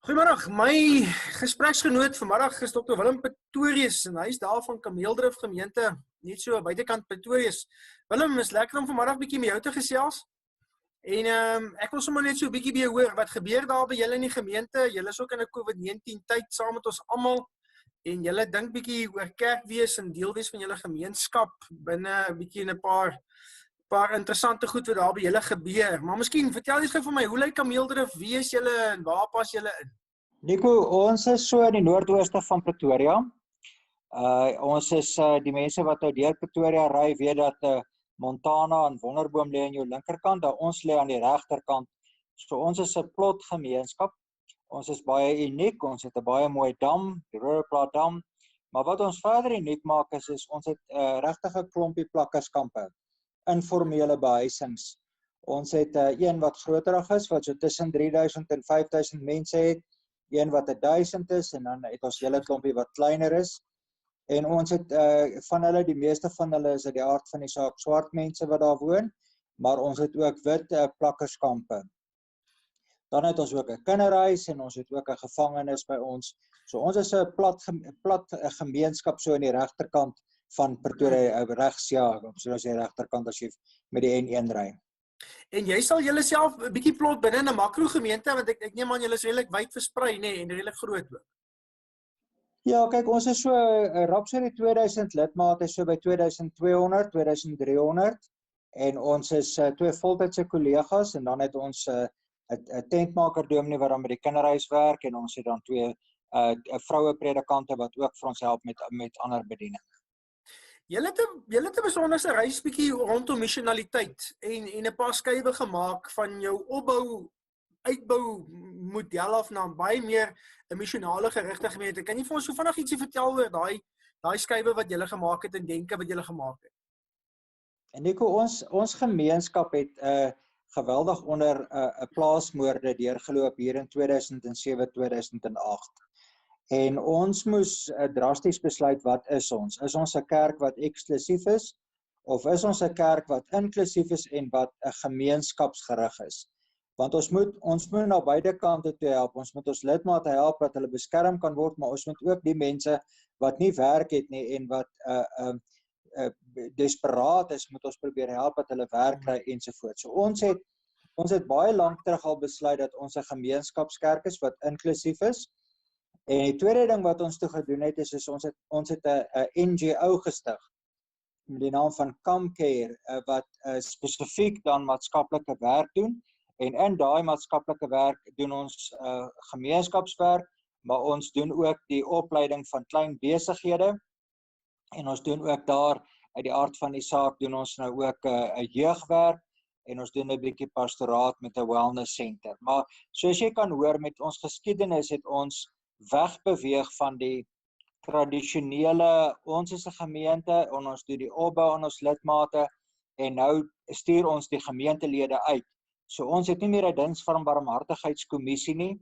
Goeiemiddag, my gespreksgenoot vanmiddag is Dr. Willem Pretorius en hy is daar van Kameeldrif gemeente, net so buitekant Pretorius. Willem, is lekker om vanmiddag bietjie met jou te gesels. En ek wil sommer net so 'n bietjie by jou hoor, wat gebeur daar by julle in die gemeente? Julle is ook in 'n COVID-19 tyd saam met ons almal en julle dink bietjie oor kerkwees en deel wees van julle gemeenskap binne 'n bietjie in 'n paar interessante goed wat daar by julle gebeur. Maar miskien vertel eens gou vir my, hoe lyk Kameeldrif? Wie is julle en waar pas julle in? Nico, ons is so in die noordooste van Pretoria. Ons is die mense wat nou deur Pretoria ry, weet dat Montana en Wonderboom lê aan jou linkerkant, dat ons lê aan die regterkant. So ons is 'n plot gemeenskap. Ons is baie uniek, ons het 'n baie mooi dam, die Rooiplaat dam. Maar wat ons verder uniek maak is ons het regtig 'n klompie plakkerskampe, informele behuisings. Ons het een wat groterig is, wat so tussen 3000 en 5000 mense het. Een wat 1000 is, en dan het ons hele klompie wat kleiner is. En ons het van hulle, die meeste van hulle is uit die aard van die saak swart mense wat daar woon, maar ons het ook wit plakkerskampe. Dan het ons ook 'n kinderhuis en ons het ook 'n gevangenis by ons. So ons is 'n plat gemeenskap so aan die regterkant van Pretoria, regs, ja, so as jy regterkant as jy met die N1 ry. En jy sal julle self 'n bietjie plot binne 'n makrogemeente, want ek neem aan julle is redelik wyd versprei, nê, en redelik groot ook. Ja, kyk, ons is so rap so die 2000 lidmate, so by 2200, 2300 en ons is twee voltydse kollegas en dan het ons 'n tentmaker dominee wat dan met die kinderhuis werk en ons het dan twee vroue predikante wat ook vir ons help met ander bediening. Julle het 'n besonderse reis bietjie rondom missionaliteit en 'n paar skuwe gemaak van jou uitbou model af na baie meer 'n missionale gerigte gemeente. Kan jy vir ons so vinnig ietsie vertel oor daai skuwe wat julle gemaak het en denke wat julle gemaak het? En Nico, ons gemeenskap het geweldig onder 'n plaasmoorde deurgeloop hier in 2007, 2008. En ons moes drasties besluit, wat is ons? Is ons 'n kerk wat eksklusief is? Of is ons 'n kerk wat inklusief is en wat 'n gemeenskapsgerig is? Want ons moet na beide kante toe help. Ons moet ons lidmate help dat hulle beskerm kan word, maar ons moet ook die mense wat nie werk het nie en wat desperaat is, moet ons probeer help dat hulle werk kry ensovoorts. So ons het baie lank terug al besluit dat ons 'n gemeenskapskerk is wat inklusief is. En die tweede ding wat ons toe gedoen het is ons het 'n NGO gestig met die naam van ComeCare wat spesifiek dan maatskaplike werk doen. En in daai maatskaplike werk doen ons gemeenskapswerk, maar ons doen ook die opleiding van klein besighede. En ons doen ook daar uit die aard van die saak doen ons nou ook 'n jeugwerk en ons doen 'n bietjie pastoraat met 'n wellness center. Maar soos jy kan hoor met ons geskiedenis het ons wegbeweeg van die tradisionele, ons is 'n gemeente en ons doen die opbou aan ons lidmate en nou stuur ons die gemeentelede uit. So ons het nie meer 'n diens van barmhartigheidskommissie nie.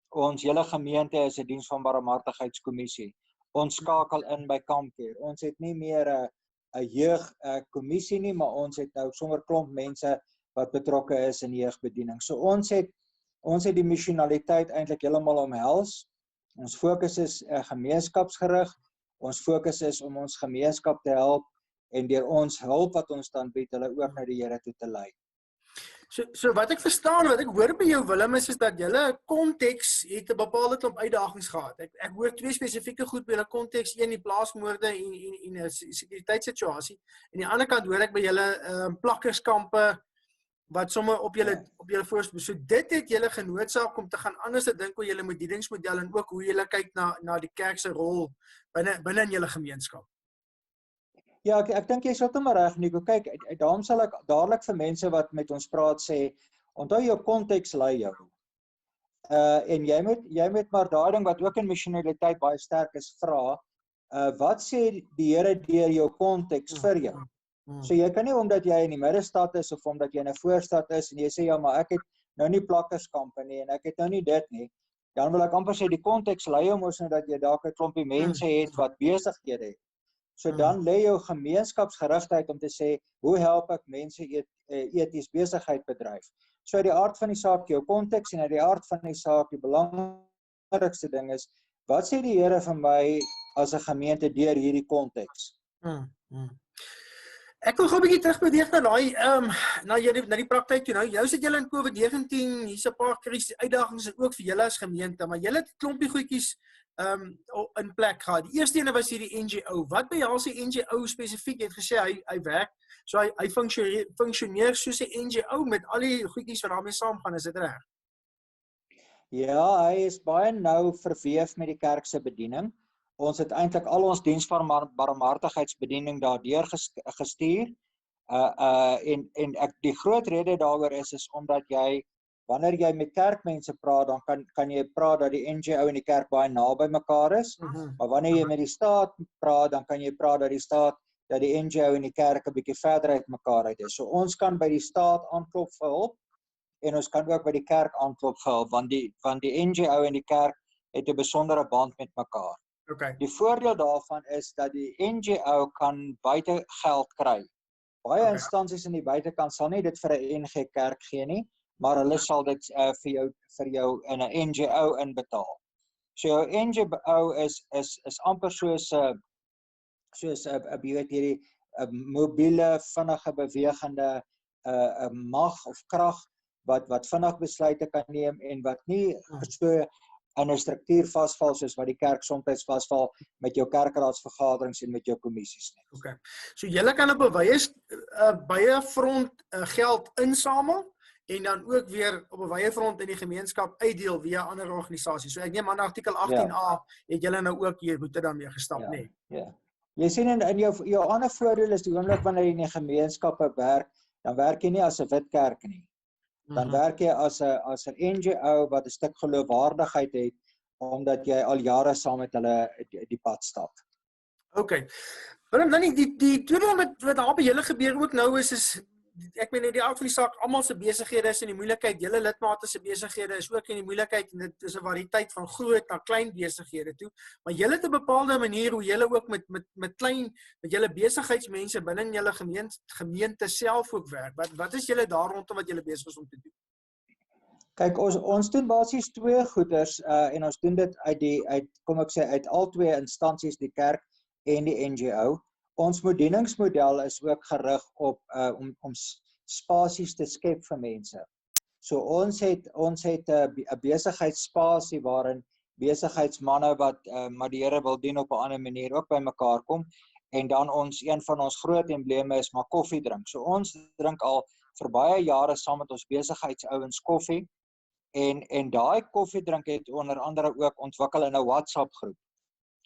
Ons hele gemeente is 'n diens van barmhartigheidskommissie. Ons skakel in by ComeCare. Ons het nie meer 'n jeugkommissie nie, maar ons het nou sommer klomp mense wat betrokke is in jeugbediening. So ons het die missionaliteit eintlik heeltemal omhels. Ons fokus is gemeenskapsgerig. Ons fokus is om ons gemeenskap te help en deur ons hulp wat ons dan bied, hulle ook na die Here toe te lei. So wat ek verstaan, wat ek hoor by jou Willem is dat julle konteks het 'n bepaalde klomp uitdagings gehad. Ek hoor twee spesifieke goed by julle konteks, een die plaasmoorde en 'n sekuriteitssituasie. En die ander kant hoor ek by julle plakkerskampe wat sommer op julle voorstel. So dit het julle genoodsaak om te gaan anders te dink oor julle bedieningsmodel en ook hoe julle kyk na die kerk se rol binne in julle gemeenskap. Ja, ek dink jy is heeltemal reg, Nico. Kyk, daarom sal ek dadelik vir mense wat met ons praat sê, onthou jou konteks lei jou. En jy moet maar daai ding wat ook in missionaliteit baie sterk is, vra, wat sê die Here deur jou konteks vir jou? So jy kan nie omdat jy in die middestad is of omdat jy in 'n voorstad is en jy sê ja, maar ek het nou nie plakkerskampe nie en ek het nou nie dit nie. Dan wil ek amper sê die konteks lei jou mos nou dat jy dalk 'n klompie mense het wat besighede het. So dan lê jou gemeenskapsgerigtheid om te sê, hoe help ek mense eties besigheid bedryf? So uit die aard van die saak jou konteks en uit die aard van die saak die belang belangrikste ding is, wat sê die Here vir my as 'n gemeente deur hierdie konteks? Ek wil gou 'n bietjie terugbeweeg na daai na die praktyk toe. Nou, jou sit julle in COVID-19, hier's 'n paar krisis uitdagings ook vir julle as gemeente, maar julle het 'n klompie goedjies in plek gehad. Die eerste ene was hierdie NGO. Wat behels die NGO spesifiek? Jy het gesê hy werk, so hy funksioneer soos 'n NGO met al die goedjies wat daarmee saamgaan, is dit reg? Ja, hy is baie nou verweef met die kerk se bediening. Ons het eintlik al ons diens van barmhartigheidsbediening daardeur gestuur. En die groot rede daaroor is omdat wanneer jy met kerkmense praat, dan kan jy praat dat die NGO en die kerk baie naby mekaar is. Maar wanneer jy met die staat praat, dan kan jy praat dat die NGO en die kerk 'n bietjie verder uit mekaar uit is. So ons kan by die staat aanklop vir hulp en ons kan ook by die kerk aanklop vir hulp, want die NGO en die kerk het 'n besondere band met mekaar. Okay. Die voordeel daarvan is dat die NGO kan buite geld kry. Baie instansies in die buitekant sal nie dit vir 'n NG Kerk gee nie, maar hulle sal dit vir jou in 'n NGO inbetaal. So jou NGO is amper soos jy weet hierdie mobiele, vinnige bewegende mag of krag wat vinnig besluite kan neem en wat nie so in 'n struktuur vasval soos wat die kerk soms vasval met jou kerkraadsvergaderings en met jou kommissies nie. Okay. So julle kan op 'n wye front geld insamel en dan ook weer op 'n wye front in die gemeenskap uitdeel via ander organisasies. So ek neem aan artikel 18A het julle nou ook hier moet daarmee gestap, nê? Ja. Jy sien in jou ander voordeel is die oomblik wanneer jy in die gemeenskappe werk, dan werk jy nie as 'n wit kerk nie. Dan werk jy as 'n NGO wat 'n stuk geloofwaardigheid het, omdat jy al jare saam met hulle die pad stap. Okay. Willem, dan die tweede ding wat daar by julle gebeur ook nou is ek meen die aard van die saak, almal se besighede is in die moeilikheid, julle lidmate se besighede is ook in die moeilikheid en dit is 'n variëteit van groot na klein besighede toe, maar julle het 'n bepaalde manier hoe julle ook met julle besigheidsmense binne julle gemeente self ook werk. Wat is julle daar rondom wat julle besig is om te doen? Kyk, ons doen basies twee goeders en ons doen dit uit al twee instansies, die kerk en die NGO. Ons bedieningsmodel is ook gerig op om spasies te skep vir mense. So ons het 'n besigheidsspasie waarin besigheidsmanne wat maar die Here wil dien op 'n ander manier ook by mekaar kom en dan een van ons groot embleme is maar koffie drink. So ons drink al vir baie jare saam met ons besigheidsouens koffie en daai koffiedrink het onder andere ook ontwikkel in 'n WhatsApp groep.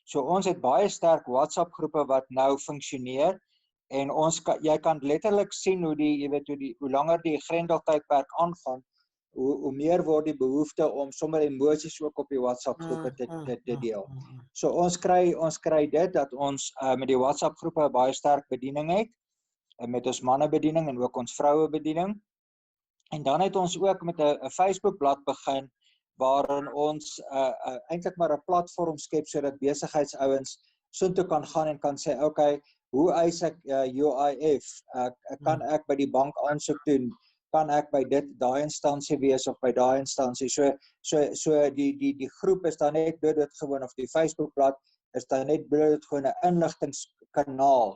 So ons het baie sterk WhatsApp groepe wat nou funksioneer en jy kan letterlik sien hoe langer die grendeltydperk aangaan, hoe meer word die behoefte om sommer emosies ook op die WhatsApp groepe te deel. So ons kry dit dat ons met die WhatsApp groepe 'n baie sterk bediening het met ons manne bediening en ook ons vroue bediening. En dan het ons ook met 'n Facebook blad begin waarin ons eintlik maar 'n platform skep sodat besigheidsouens soontoe kan gaan en kan sê, okay, hoe eis ek UIF? Kan ek by die bank aansoek doen? Kan ek by daai instansie wees of by daai instansie? So die groep is dan net doodgewoon of die Facebookblad is dan net doodgewoon 'n inligtingskanaal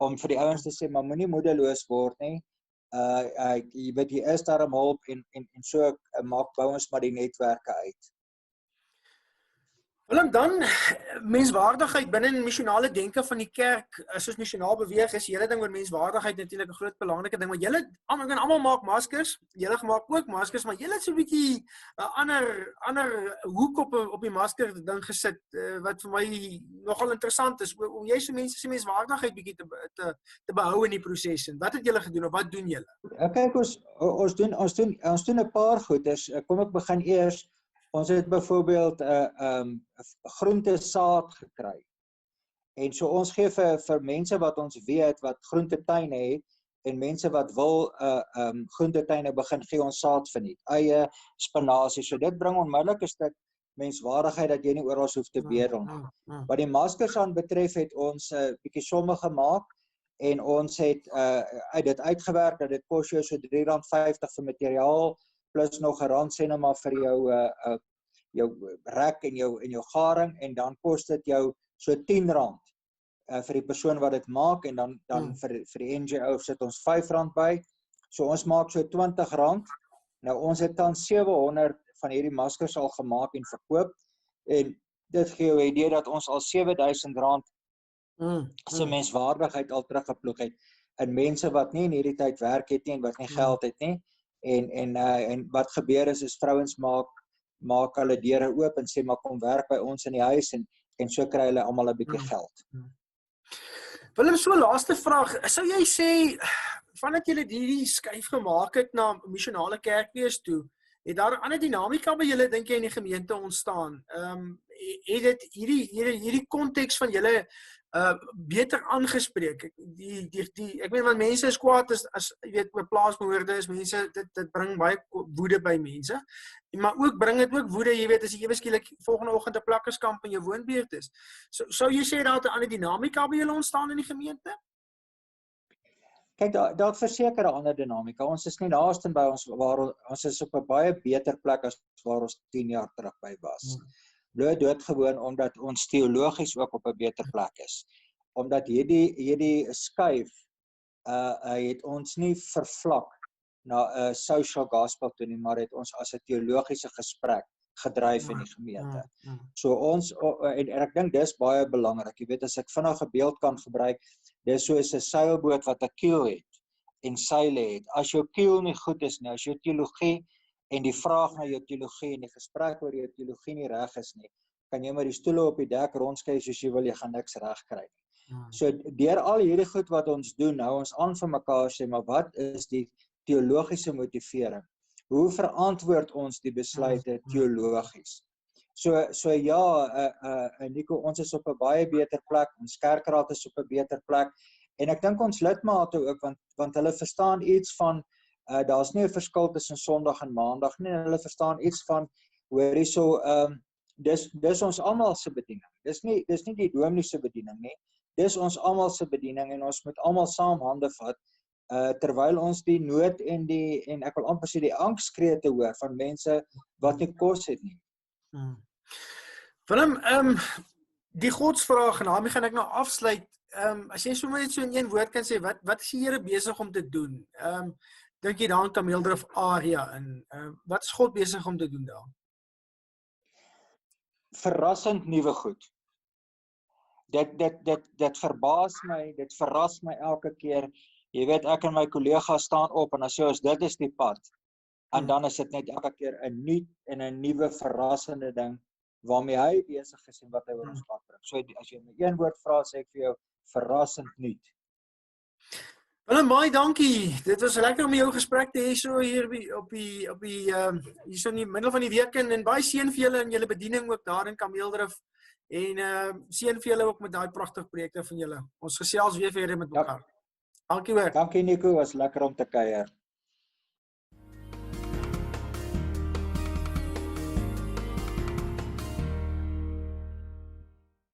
om vir die ouens te sê, maar moenie moedeloos word nie. Jy weet jy is daar om hulp en so bou ons maar die netwerke uit. Willem, dan menswaardigheid binne in missionale denke van die kerk, soos missionaal beweeg is, hele ding oor menswaardigheid natuurlik 'n groot belangrike ding, maar julle almal maak maskers, julle maak ook maskers, maar julle het so 'n bietjie 'n ander hoek op die masker ding gesit wat vir my nogal interessant is om jy so mense se menswaardigheid bietjie te behou in die proses. En wat het julle gedoen of wat doen julle? Kyk, ons doen 'n paar goeders. Kom ek begin eers. Ons het byvoorbeeld groente saad gekry. En so ons gee vir mense wat ons weet wat groentetuine het en mense wat wil groentetuine begin, gee ons saad verniet. Eie, spinasie. So dit bring onmiddellik 'n stuk menswaardigheid dat jy nie oral hoef te bedel nie. Wat die maskers aan betref het ons 'n bietjie somme gemaak en ons het dit uitgewerk dat dit kos jou so R3.50 vir materiaal plus nog R1 sê nou maar vir jou rek en jou garing en dan kos dit jou so R10 vir die persoon wat dit maak en dan vir die NGO sit ons R5 by. So ons maak so R20. Nou ons het dan 700 van hierdie maskers al gemaak en verkoop en dit gee jou 'n idee dat ons al R7000 se menswaardigheid al teruggeploeg het in mense wat nie in hierdie tyd werk het nie en wat nie geld het nie. En wat gebeur is vrouens maak hulle deure oop en sê maar kom werk by ons in die huis en so kry hulle almal 'n bietjie geld. Willem, so laaste vraag, sou jy sê vandat julle hierdie skuif gemaak het na missionale kerkwees toe, het daar 'n ander dinamika by julle dink jy in die gemeente ontstaan? Het dit hierdie konteks van julle beter aangespreek? Ek weet want mense is kwaad as jy weet oor plaasbehoorde is mense dit bring baie woede by mense. Maar ook bring dit ook woede, jy weet as jy ewe skielik volgende oggend 'n plakkerskamp in jou woonbuurt is. Sou jy sê daar 'n ander dinamika by julle ontstaan in die gemeente? Kyk, daar verseker 'n ander dinamika. Ons is nie naaste by ons is op 'n baie beter plek as waar ons 10 jaar terug by was. Doodgewoon omdat ons teologies ook op 'n beter plek is. Omdat hierdie skuif het ons nie vervlak na 'n social gospel toe nie, maar het ons as 'n teologiese gesprek gedryf in die gemeente. So ons en ek dink dis baie belangrik. Jy weet as ek vinnig 'n beeld kan gebruik, dis soos 'n seilboot wat 'n kiel het en seile het. As jou kiel nie goed is nie, as jou teologie en die vraag na jou teologie en die gesprek oor jou teologie nie reg is nie, kan jy maar die stoele op die dek rondskei soos jy wil, jy gaan niks reg kry nie. So deur al hierdie goed wat ons doen, nou ons aan vir mekaar sê, maar wat is die teologiese motivering? Hoe verantwoord ons die besluite teologies? So ja, Nico, ons is op 'n baie beter plek, ons kerkraad is op 'n beter plek, en ek dink ons lidmate ook, want hulle verstaan iets van, daar's nie 'n verskil tussen Sondag en Maandag nie, hulle verstaan iets van, hoor hierso, dis ons almal se bediening, dis nie die dominee se bediening nie, dis ons almal se bediening, en ons moet almal saam hande vat, terwyl ons die nood en ek wil amper sê die angskrete hoor van mense wat nie kos het nie. Willem, die godsvraag, en daarmee gaan ek nou afsluit, as jy sommer net so in een woord kan sê, wat is die Here besig om te doen? Dink jy daar in Kameeldrift area, en wat is God besig om te doen daar? Verrassend nuwe goed. Dit verbaas my, dit verras my elke keer. Jy weet, ek en my kollega staan op en dan sê ons, dit is die pad. En dan is dit net elke keer 'n nuut en 'n nuwe verrassende ding waarmee hy besig is en wat hy oor ons pad bring. So as jy my een woord vra, sê ek vir jou, verrassend nuut. Willem, baie dankie. Dit was lekker om jou gesprek te hê so hier hier so in die middel van die week en baie seën vir julle en julle bediening ook daar in Kameeldrift. En seën vir julle ook met daai pragtige projekte van julle. Ons gesels weer verder met mekaar. Dankie hoor. Dankie Nico, was lekker om te kuier.